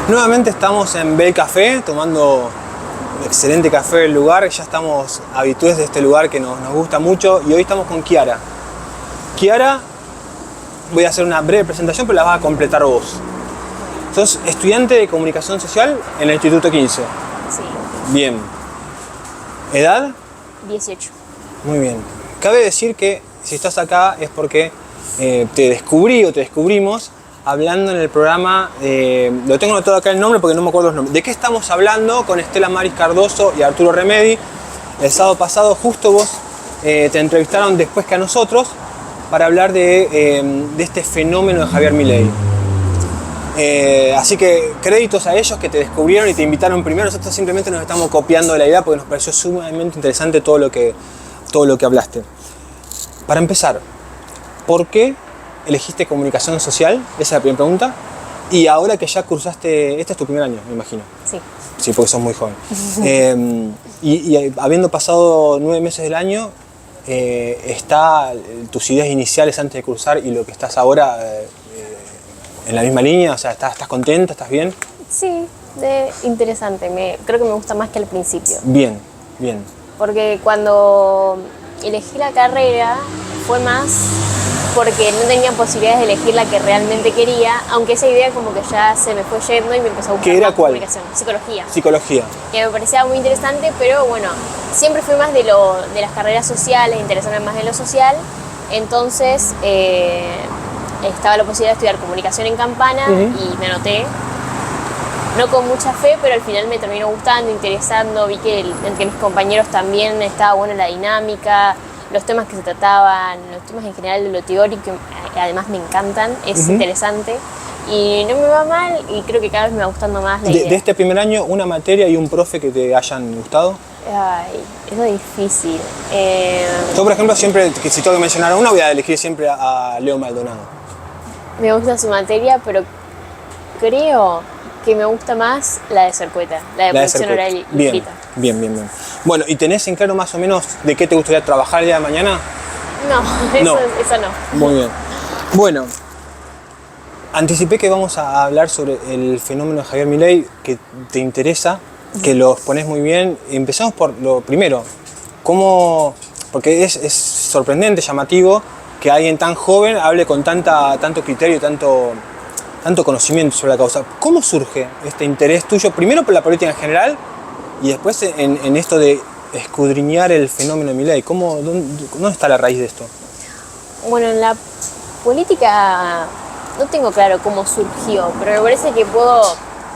Nuevamente estamos en Bel Café, tomando un excelente café del lugar. Ya estamos habitués de este lugar que nos gusta mucho y hoy estamos con Kiara. Kiara, voy a hacer una breve presentación, pero la vas a completar vos. Sos estudiante de Comunicación Social en el Instituto 15. Sí. Bien. ¿Edad? 18. Muy bien. Cabe decir que si estás acá es porque te descubrí o te descubrimos hablando en el programa, lo tengo anotado acá el nombre porque no me acuerdo los nombres. ¿De qué estamos hablando? Con Estela Maris Cardoso y Arturo Remedi. El sábado pasado justo vos te entrevistaron después que a nosotros para hablar de este fenómeno de Javier Milei. Así que créditos a ellos que te descubrieron y te invitaron primero. Nosotros simplemente nos estamos copiando de la idea porque nos pareció sumamente interesante todo lo que hablaste. Para empezar, ¿por qué elegiste Comunicación Social? Esa es la primera pregunta. Y ahora que ya cursaste, este es tu primer año, me imagino. Sí. Sí, porque sos muy joven. Y habiendo pasado 9 meses del año, ¿está tus ideas iniciales antes de cursar y lo que estás ahora en la misma línea? O sea, ¿estás contenta? ¿Estás bien? Sí, interesante. Creo que me gusta más que al principio. Bien, bien. Porque cuando elegí la carrera fue más porque no tenía posibilidades de elegir la que realmente quería, aunque esa idea como que ya se me fue yendo y me empezó a gustar. ¿Qué era más cuál? Comunicación, psicología. Psicología. Que me parecía muy interesante, pero bueno, siempre fui más de las carreras sociales, interesarme más en lo social. Entonces estaba la posibilidad de estudiar comunicación en Campana y me anoté. No con mucha fe, pero al final me terminó gustando, interesando. Vi que entre mis compañeros también estaba buena la dinámica, los temas que se trataban, los temas en general de lo teórico, además me encantan, es interesante. Y no me va mal y creo que cada vez me va gustando más la idea. De este primer año, ¿una materia y un profe que te hayan gustado? Ay, eso es difícil. Yo, por ejemplo, siempre, que si tengo que mencionar una, voy a elegir siempre a Leo Maldonado. Me gusta su materia, pero creo que me gusta más la de Cercueta, la de producción oral y escrita. Bien. Bueno, ¿y tenés en claro más o menos de qué te gustaría trabajar el día de mañana? No, eso no. Muy bien. Bueno, anticipé que vamos a hablar sobre el fenómeno de Javier Milei, que te interesa, que lo exponés muy bien. Empezamos por lo primero. ¿Cómo? Porque es sorprendente, llamativo, que alguien tan joven hable con tanto criterio, tanto conocimiento sobre la causa. ¿Cómo surge este interés tuyo, primero por la política en general y después en esto de escudriñar el fenómeno de Milei? ¿Dónde está la raíz de esto? Bueno, en la política no tengo claro cómo surgió, pero me parece que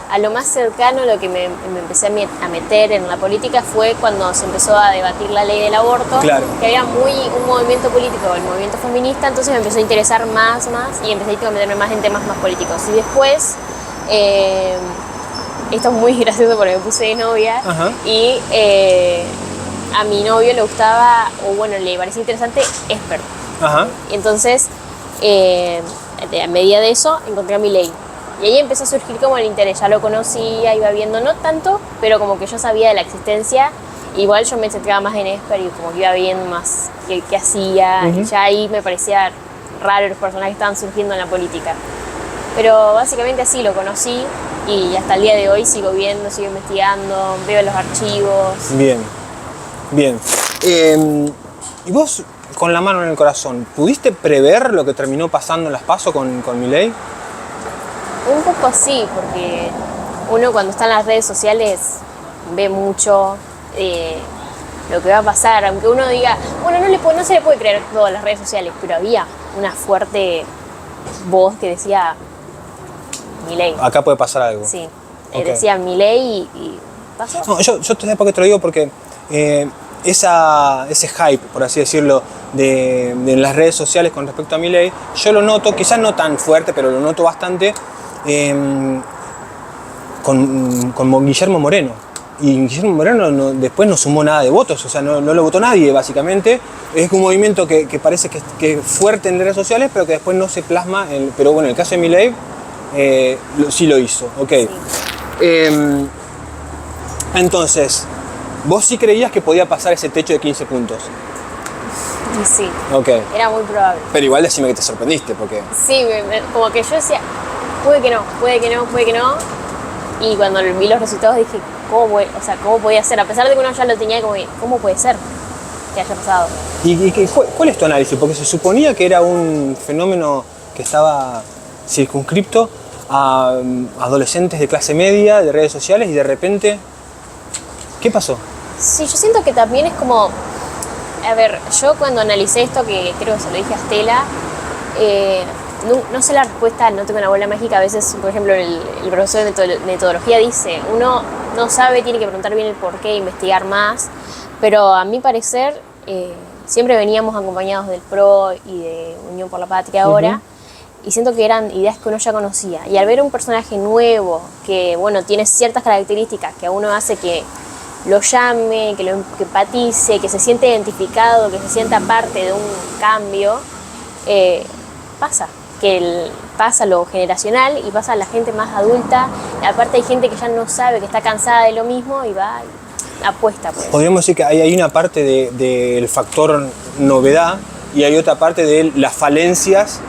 a lo más cercano, lo que me empecé a meter en la política fue cuando se empezó a debatir la ley del aborto, claro, que había un movimiento político, el movimiento feminista, entonces me empezó a interesar más y empecé a meterme más en temas más políticos. Y después, esto es muy gracioso porque me puse de novia. Ajá. Y a mi novio le gustaba, o bueno, le parecía interesante Esper. Ajá. Y entonces, a medida de eso, encontré a Milei. Y ahí empezó a surgir como el interés, ya lo conocía, iba viendo, no tanto, pero como que yo sabía de la existencia. Igual yo me centraba más en Esper y como que iba viendo más qué hacía. Y ya ahí me parecía raro los personajes que estaban surgiendo en la política. Pero básicamente así lo conocí y hasta el día de hoy sigo viendo, sigo investigando, veo los archivos. Bien. ¿Y vos, con la mano en el corazón, pudiste prever lo que terminó pasando en las PASO con Milei? Un poco sí, porque uno cuando está en las redes sociales ve mucho lo que va a pasar, aunque uno diga, bueno, no se le puede creer todo a las redes sociales, pero había una fuerte voz que decía Milei. Acá puede pasar algo. Sí, Okay. decía Milei y pasó. No, yo te sé por qué te lo digo, porque ese hype, por así decirlo, de las redes sociales con respecto a Milei, yo lo noto, quizás no tan fuerte, pero lo noto bastante con Guillermo Moreno. Y Guillermo Moreno después no sumó nada de votos, o sea, no lo votó nadie, básicamente. Es un movimiento que parece que es fuerte en las redes sociales, pero que después no se plasma. Pero bueno, en el caso de Milei, sí lo hizo, ok. Sí. Entonces, ¿vos sí creías que podía pasar ese techo de 15 puntos? Y sí, Ok. era muy probable. Pero igual decime que te sorprendiste, porque... Sí, como que yo decía, puede que no. Y cuando vi los resultados dije, ¿cómo podía ser? A pesar de que uno ya lo tenía, como, ¿cómo puede ser que haya pasado? ¿Y cuál es tu análisis? Porque se suponía que era un fenómeno que estaba circunscripto a adolescentes de clase media, de redes sociales, y de repente, ¿qué pasó? Sí, yo siento que también es como, a ver, yo cuando analicé esto, que creo que se lo dije a Estela, no sé la respuesta, no tengo una bola mágica. A veces, por ejemplo, el profesor de metodología dice, uno no sabe, tiene que preguntar bien el por qué, investigar más, pero a mi parecer siempre veníamos acompañados del PRO y de Unión por la Patria ahora, y siento que eran ideas que uno ya conocía, y al ver un personaje nuevo que, bueno, tiene ciertas características que a uno hace que lo llame, que empatice, que se siente identificado, que se sienta parte de un cambio, pasa lo generacional y pasa a la gente más adulta. Aparte hay gente que ya no sabe, que está cansada de lo mismo y va y apuesta. Pues. Podríamos decir que hay una parte del factor novedad y hay otra parte de las falencias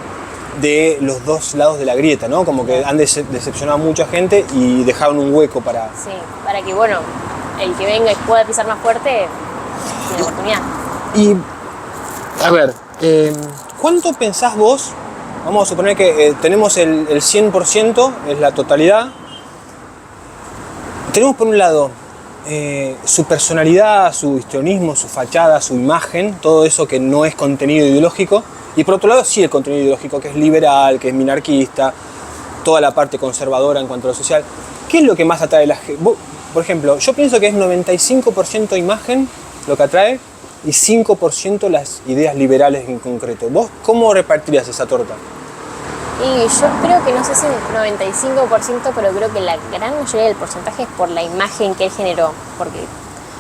de los dos lados de la grieta, ¿no? Como que han decepcionado a mucha gente y dejaron un hueco para... Sí, para que, bueno, el que venga y pueda pisar más fuerte tiene oportunidad. Y, a ver, ¿cuánto pensás vos? Vamos a suponer que tenemos el 100%, es la totalidad. Tenemos por un lado su personalidad, su histrionismo, su fachada, su imagen, todo eso que no es contenido ideológico. Y por otro lado sí el contenido ideológico, que es liberal, que es minarquista, toda la parte conservadora en cuanto a lo social. ¿Qué es lo que más atrae a la gente? Por ejemplo, yo pienso que es 95% imagen lo que atrae y 5% las ideas liberales en concreto. ¿Vos cómo repartirías esa torta? Y yo creo que, no sé si el 95%, pero creo que la gran mayoría del porcentaje es por la imagen que él generó. Porque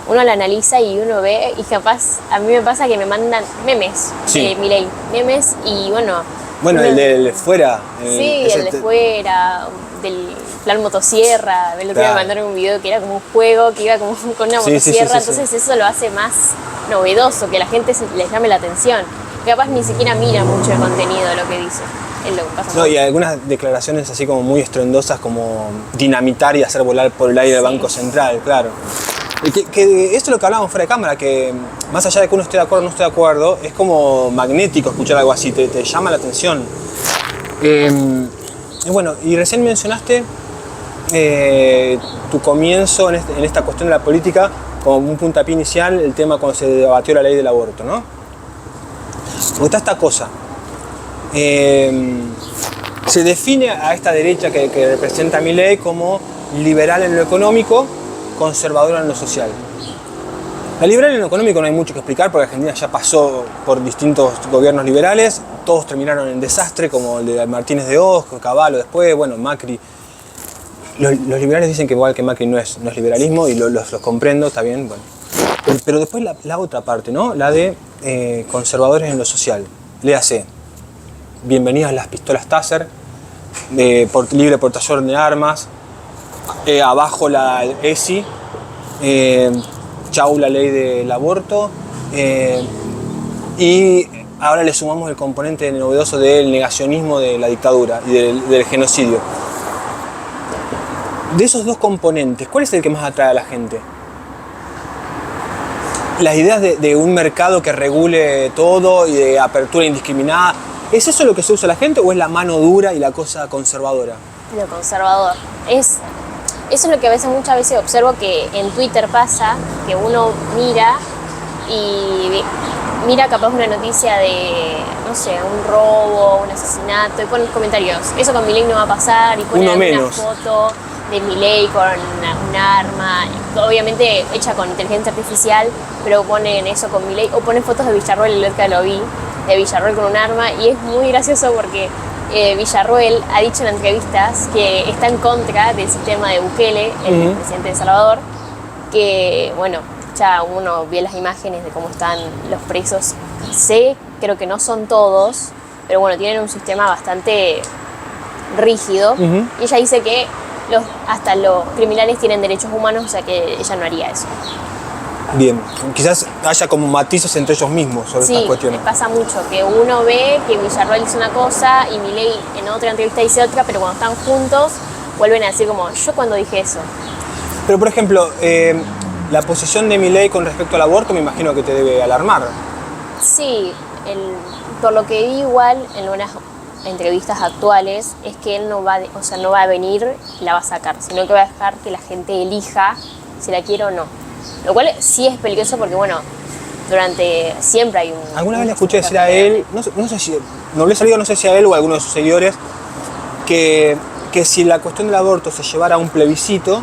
uno la analiza y uno ve, y capaz, a mí me pasa que me mandan memes de Milei. Memes y bueno... Bueno, el de fuera. Sí, el de fuera, del plan motosierra. El otro día me mandaron un video que era como un juego, que iba como con una motosierra. Entonces eso lo hace más novedoso, que la gente les llame la atención. Capaz ni siquiera mira mucho el contenido de lo que dice. Es lo que pasa. No, y algunas declaraciones así como muy estruendosas, como dinamitar y hacer volar por el aire el Banco Central, claro. Que esto es lo que hablábamos fuera de cámara, que más allá de que uno esté de acuerdo o no esté de acuerdo, es como magnético escuchar algo así, te llama la atención. Y bueno, y recién mencionaste tu comienzo en esta cuestión de la política como un puntapié inicial, el tema cuando se debatió la ley del aborto, ¿no? Porque está esta cosa. Se define a esta derecha que representa a Milei como liberal en lo económico, conservadora en lo social. La liberal en lo económico no hay mucho que explicar porque Argentina ya pasó por distintos gobiernos liberales, todos terminaron en desastre, como el de Martínez de Hoz, Cavallo después, bueno, Macri. Los liberales dicen que igual que Macri no es liberalismo y los comprendo, está bien, bueno. Pero después la otra parte, ¿no? La de conservadores en lo social. Léase, bienvenidas las pistolas Taser, libre portación de armas, abajo la ESI, chau la ley del aborto, y ahora le sumamos el componente novedoso del negacionismo de la dictadura y del genocidio. De esos dos componentes, ¿cuál es el que más atrae a la gente? Las ideas de un mercado que regule todo y de apertura indiscriminada, ¿es eso lo que se usa a la gente o es la mano dura y la cosa conservadora? Lo conservador. Eso es lo que muchas veces observo que en Twitter pasa, que uno mira capaz una noticia de, no sé, un robo, un asesinato, y pone los comentarios, eso con Milei no va a pasar, y pone una foto de Milei con un arma, obviamente hecha con inteligencia artificial, pero ponen eso con Milei, o ponen fotos de Villarroel, el otro lo vi, de Villarroel con un arma, y es muy gracioso porque Villarroel ha dicho en entrevistas que está en contra del sistema de Bukele, el presidente de El Salvador, que, bueno, ya uno vio las imágenes de cómo están los presos. Creo que no son todos, pero bueno, tienen un sistema bastante rígido. Y ella dice que hasta los criminales tienen derechos humanos, o sea que ella no haría eso. Bien, quizás haya como matices entre ellos mismos sobre estas cuestiones. Sí, pasa mucho, que uno ve que Villarroel dice una cosa y Milei en otra entrevista dice otra, pero cuando están juntos vuelven a decir como, yo cuando dije eso. Pero por ejemplo, la posición de Milei con respecto al aborto me imagino que te debe alarmar. Sí, por lo que vi igual en unas entrevistas actuales, es que él no va, no va a venir y la va a sacar, sino que va a dejar que la gente elija si la quiere o no. Lo cual sí es peligroso porque, bueno, siempre hay un... Alguna vez le escuché decir a él, no sé si, no le he salido, no sé si a él o a alguno de sus seguidores, que si la cuestión del aborto se llevara a un plebiscito,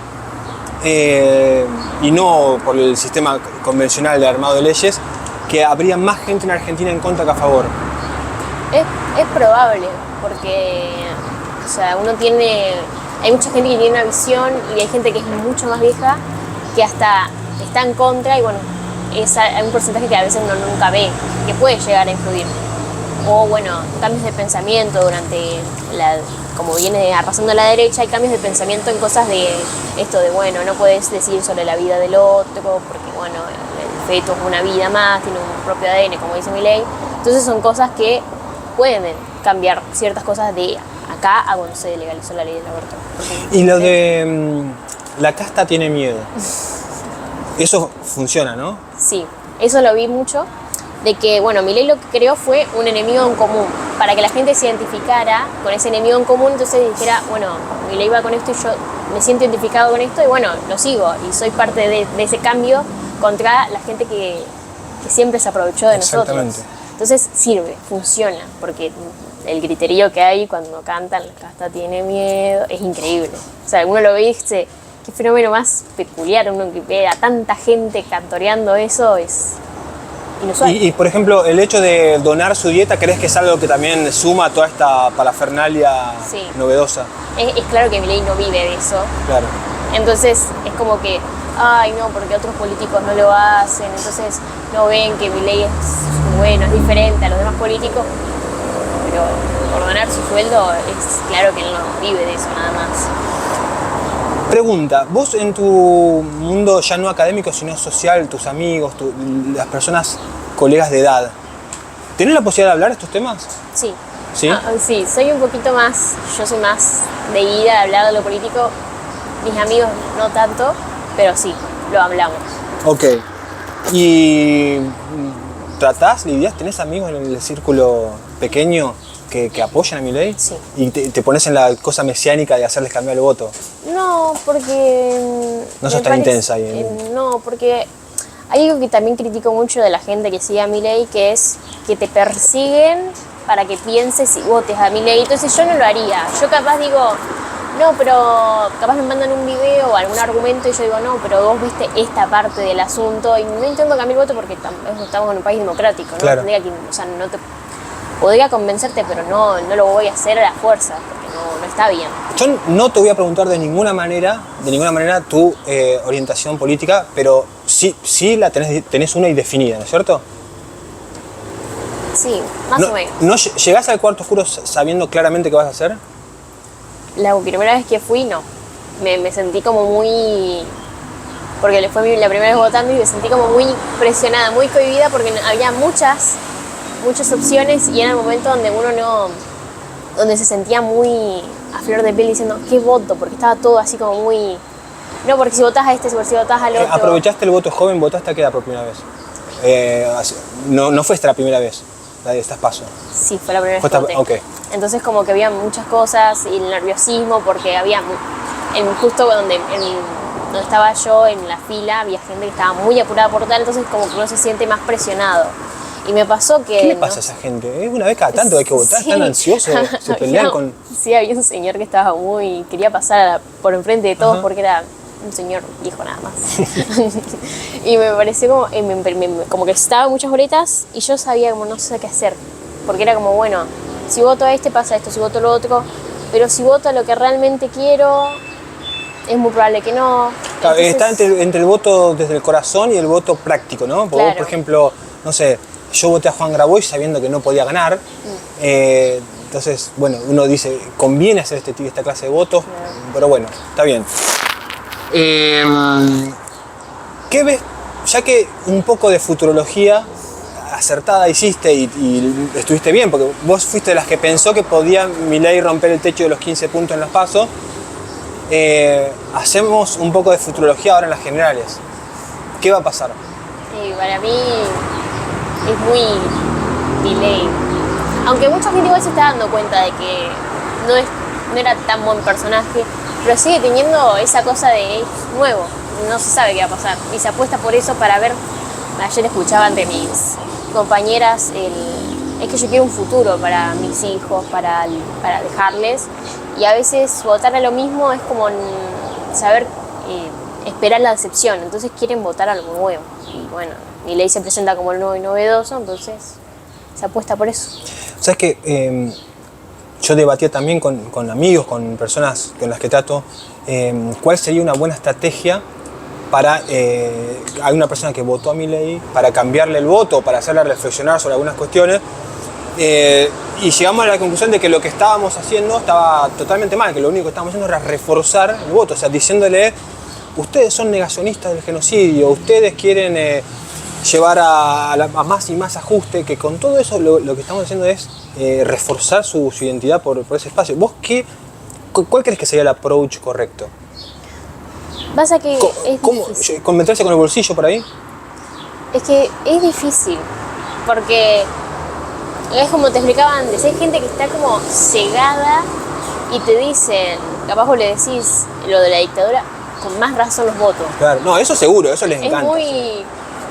y no por el sistema convencional de armado de leyes, que habría más gente en Argentina en contra que a favor. Es probable, porque o sea, hay mucha gente que tiene una visión y hay gente que es mucho más vieja que hasta está en contra y bueno, hay un porcentaje que a veces uno nunca ve, que puede llegar a influir. O bueno, cambios de pensamiento como viene arrasando la derecha, hay cambios de pensamiento en cosas de esto de bueno, no puedes decir sobre la vida del otro, porque bueno, el feto es una vida más, tiene un propio ADN, como dice Milei. Entonces son cosas que pueden cambiar ciertas cosas de acá a cuando se legalizó la ley del aborto. Y lo de la casta tiene miedo. Eso funciona, ¿no? Sí, eso lo vi mucho, de que, bueno, Milei lo que creó fue un enemigo en común, para que la gente se identificara con ese enemigo en común, entonces dijera, bueno, Milei va con esto y yo me siento identificado con esto y bueno, lo sigo y soy parte de ese cambio contra la gente que siempre se aprovechó de nosotros. Entonces sirve, funciona, porque el griterío que hay cuando cantan, la casta tiene miedo, es increíble. O sea, uno lo ve y dice, qué fenómeno más peculiar, uno que ve a tanta gente cantoreando eso es inusual. Y por ejemplo, el hecho de donar su dieta, ¿crees que es algo que también suma a toda esta parafernalia novedosa? Es claro que Milei no vive de eso. Claro. Entonces es como que, ay no, porque otros políticos no lo hacen, entonces no ven que Milei es bueno, es diferente a los demás políticos, pero por donar su sueldo es claro que él no vive de eso nada más. Pregunta, vos en tu mundo ya no académico sino social, tus amigos, las personas, colegas de edad, ¿tenés la posibilidad de hablar de estos temas? Sí. ¿Sí? Sí, soy un poquito más, yo soy más de ir a hablar de lo político, mis amigos no tanto, pero sí, lo hablamos. Ok. ¿Y tratás, lidias, tenés amigos en el círculo pequeño que apoyan a Milei? Sí. ¿Y te pones en la cosa mesiánica de hacerles cambiar el voto? No, porque... No sos tan intensa ahí. No, porque hay algo que también critico mucho de la gente que sigue a Milei, que es que te persiguen para que pienses y votes a Milei. Entonces yo no lo haría. Yo capaz digo, no, pero capaz me mandan un video o algún argumento y yo digo, no, pero vos viste esta parte del asunto y no intento cambiar el voto porque estamos en un país democrático, ¿no? Claro. No te podría convencerte, pero no lo voy a hacer a la fuerza, porque no está bien. Yo no te voy a preguntar de ninguna manera tu orientación política, pero sí la tenés una y definida, ¿no es cierto? Sí, más o menos. ¿No llegás al cuarto oscuro sabiendo claramente qué vas a hacer? La primera vez que fui, no. Me sentí como muy... Porque fue la primera vez votando y me sentí como muy presionada, muy cohibida, porque había muchas opciones y era el momento donde uno donde se sentía muy a flor de piel diciendo, ¿qué voto? Porque estaba todo así como muy... No, porque si votás a este, si votás al otro... ¿Aprovechaste el voto joven? ¿Votaste a qué edad por primera vez? No fue esta la primera vez, la de estas pasos. Sí, fue la primera vez que voté. Okay. Entonces como que había muchas cosas y el nerviosismo porque había... justo donde estaba yo en la fila había gente que estaba muy apurada por votar, entonces como que uno se siente más presionado. Y me pasó que... ¿Qué le pasa a esa gente? Una vez cada tanto hay que votar, sí. Están ansiosos, se pelean con... Sí, había un señor que estaba quería pasar por enfrente de todos. Ajá. Porque era un señor viejo nada más. Y me pareció como que estaba muchas boletas y yo sabía como no sé qué hacer. Porque era como, bueno, si voto a este pasa esto, si voto a lo otro, pero si voto a lo que realmente quiero, es muy probable que no. Claro, Entonces, está entre el voto desde el corazón y el voto práctico, ¿no? Porque claro. vos, por ejemplo, no sé, yo voté a Juan Grabois sabiendo que no podía ganar. Entonces, bueno, uno dice, conviene hacer esta clase de votos, claro. Pero bueno, está bien. ¿Qué ves? Ya que un poco de futurología acertada hiciste y estuviste bien, porque vos fuiste de las que pensó que podía Milei romper el techo de los 15 puntos en los pasos. hacemos un poco de futurología ahora en las generales. ¿Qué va a pasar? Sí, para mí es muy Milei. Aunque mucha gente igual se está dando cuenta de que no era tan buen personaje, pero sigue teniendo esa cosa de es nuevo, no se sabe qué va a pasar. Y se apuesta por eso para ver. Ayer escuchaba entre mis compañeras es que yo quiero un futuro para mis hijos, para dejarles. Y a veces votar a lo mismo es como saber esperar la decepción. Entonces quieren votar a algo nuevo. Y bueno, Milei se presenta como el nuevo y novedoso, entonces se apuesta por eso. ¿Sabes qué? Yo debatía también con amigos, con personas con las que trato, cuál sería una buena estrategia para hay una persona que votó a Milei para cambiarle el voto, para hacerla reflexionar sobre algunas cuestiones, y llegamos a la conclusión de que lo que estábamos haciendo estaba totalmente mal, que lo único que estábamos haciendo era reforzar el voto, o sea, diciéndole, ustedes son negacionistas del genocidio, ustedes quieren llevar a más y más ajuste, que con todo eso lo que estamos haciendo es reforzar su identidad por ese espacio. ¿Vos cuál crees que sería el approach correcto? Pasa que es difícil. ¿Meterse con el bolsillo por ahí? Es que es difícil, porque es como te explicaba antes, hay gente que está como cegada y te dicen, capaz vos le decís lo de la dictadura, con más razón los votos. Claro, no, eso seguro, eso les encanta. Es muy,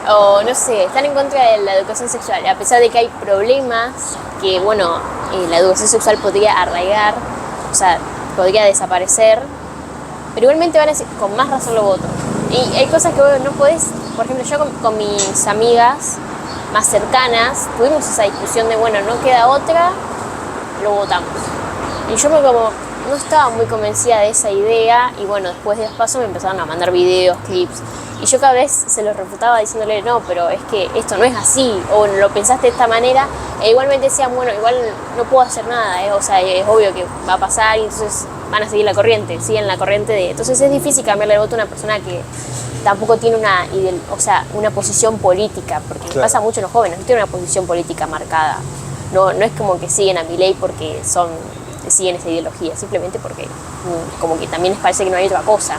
o no sé, están en contra de la educación sexual, a pesar de que hay problemas que, bueno, la educación sexual podría arraigar, o sea, podría desaparecer, pero igualmente van a decir, con más razón lo voto. Y hay cosas que vos no podés, por ejemplo, yo con mis amigas más cercanas tuvimos esa discusión de, bueno, no queda otra, lo votamos. Y yo no estaba muy convencida de esa idea, y bueno, después de los pasos me empezaron a mandar videos, clips, y yo cada vez se los refutaba diciéndole, no, pero es que esto no es así, o lo pensaste de esta manera, e igualmente decían, bueno, igual no puedo hacer nada, o sea, es obvio que va a pasar, y entonces van a seguir la corriente, siguen la corriente de... Entonces es difícil cambiarle el voto a una persona que tampoco tiene una posición política, porque claro, pasa mucho en los jóvenes, no tiene una posición política marcada, no es como que siguen a Milei porque siguen esa ideología, simplemente porque como que también les parece que no hay otra cosa.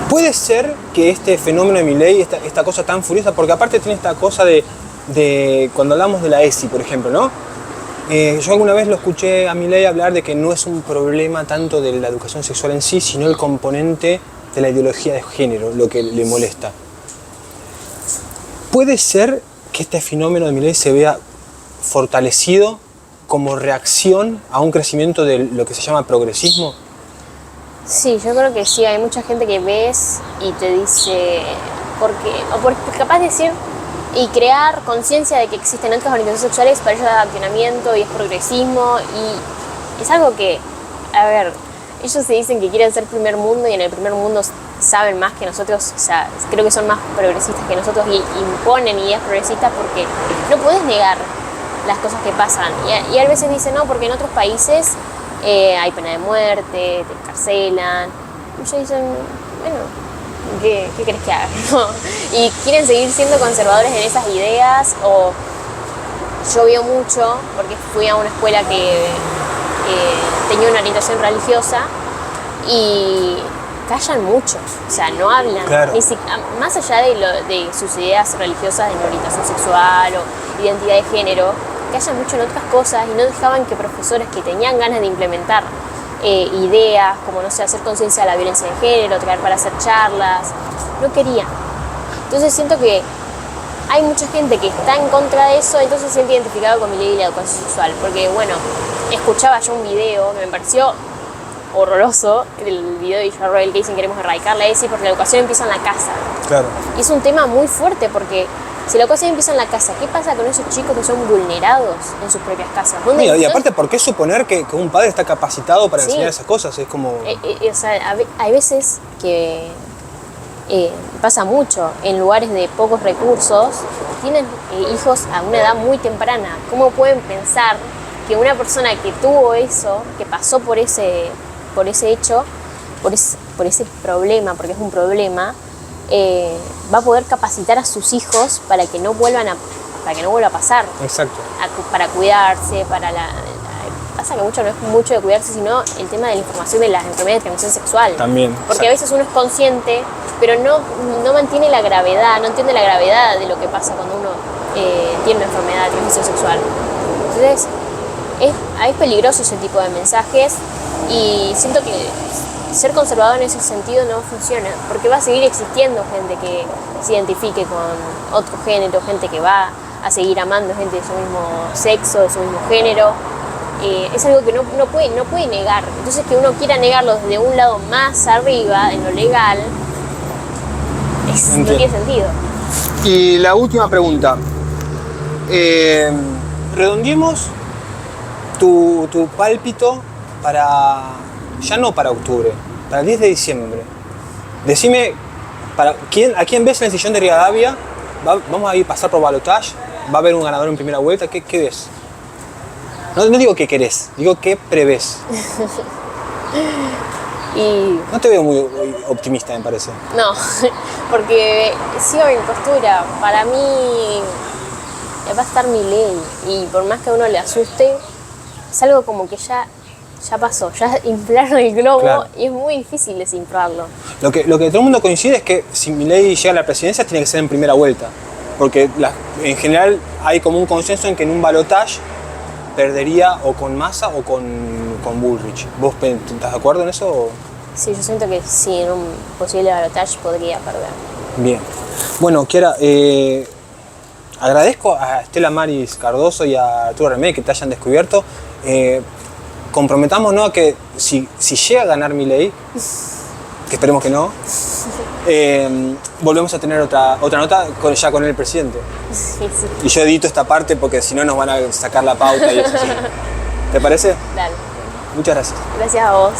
Puede ser que este fenómeno de Milei, esta cosa tan furiosa, porque aparte tiene esta cosa de cuando hablamos de la ESI, por ejemplo, ¿no? Yo alguna vez lo escuché a Milei hablar de que no es un problema tanto de la educación sexual en sí, sino el componente de la ideología de género, lo que le molesta. ¿Puede ser que este fenómeno de Milei se vea fortalecido como reacción a un crecimiento de lo que se llama progresismo? Sí, yo creo que sí, hay mucha gente que ves y te dice, capaz de decir y crear conciencia de que existen otras organizaciones sexuales para ellos de adoctrinamiento y es progresismo, y es algo que, a ver, ellos se dicen que quieren ser primer mundo y en el primer mundo saben más que nosotros, o sea, creo que son más progresistas que nosotros y imponen ideas progresistas porque no podés negar las cosas que pasan. Y a veces dicen, no, porque en otros países hay pena de muerte, te encarcelan. Y ellos dicen, bueno, ¿qué querés que haga? ¿No? Y quieren seguir siendo conservadores en esas ideas. O yo veo mucho, porque fui a una escuela que tenía una orientación religiosa y callan mucho, o sea, no hablan, claro, más allá de sus ideas religiosas de orientación sexual o identidad de género, callan mucho en otras cosas y no dejaban que profesores que tenían ganas de implementar ideas como, no sé, hacer conciencia de la violencia de género, traer para hacer charlas, no querían. Entonces siento que hay mucha gente que está en contra de eso, entonces se siente identificado con Milei y la educación sexual, porque bueno, escuchaba yo un video que me pareció horroroso, el video de Israel Roel que dicen queremos erradicar la ESI porque la educación empieza en la casa. Claro. Y es un tema muy fuerte porque si la educación empieza en la casa, ¿qué pasa con esos chicos que son vulnerados en sus propias casas? Mira, y aparte, ¿por qué suponer que un padre está capacitado para enseñar esas cosas? Es como... o sea, hay veces que pasa mucho en lugares de pocos recursos, tienen hijos a una edad muy temprana. ¿Cómo pueden pensar que una persona que tuvo eso, que pasó por ese hecho, por ese problema, porque es un problema, va a poder capacitar a sus hijos para que no vuelva a pasar? Exacto. Para cuidarse, para pasa que mucho no es mucho de cuidarse, sino el tema de la información de las enfermedades de transmisión sexual. También. Porque a veces uno es consciente, pero no mantiene la gravedad, no entiende la gravedad de lo que pasa cuando uno tiene una enfermedad de transmisión sexual. Entonces, es peligroso ese tipo de mensajes y siento que ser conservador en ese sentido no funciona, porque va a seguir existiendo gente que se identifique con otro género, gente que va a seguir amando gente de su mismo sexo, de su mismo género. Es algo que no puede negar. Entonces que uno quiera negarlo desde un lado más arriba, en lo legal, no tiene sentido. Y la última pregunta. Redondeemos tu pálpito para, ya no para octubre, para el 10 de diciembre. Decime, ¿a quién ves en el sillón de Rivadavia? Vamos a ir a pasar por balotaje, va a haber un ganador en primera vuelta, ¿qué ves? No digo qué querés, digo qué prevés. Y no te veo muy optimista, me parece. no, porque sigo mi postura. Para mí va a estar Milei y por más que a uno le asuste, es algo como que ya pasó, ya inflaron el globo, claro. Y es muy difícil desinflarlo. Lo que todo el mundo coincide es que si Milei llega a la presidencia tiene que ser en primera vuelta, porque en general hay como un consenso en que en un balotaje perdería o con Massa o con Bullrich. ¿Vos estás de acuerdo en eso? O? Sí, yo siento que sí, en un posible balotaje podría perder. Bien. Bueno, Kiara, agradezco a Estela Maris Cardoso y a Arturo Remé que te hayan descubierto. Comprometámonos a que si llega a ganar Milei, que esperemos que no, volvemos a tener otra nota ya con el presidente. Sí. Y yo edito esta parte porque si no nos van a sacar la pauta y eso. ¿Te parece? Dale. Muchas gracias. Gracias a vos.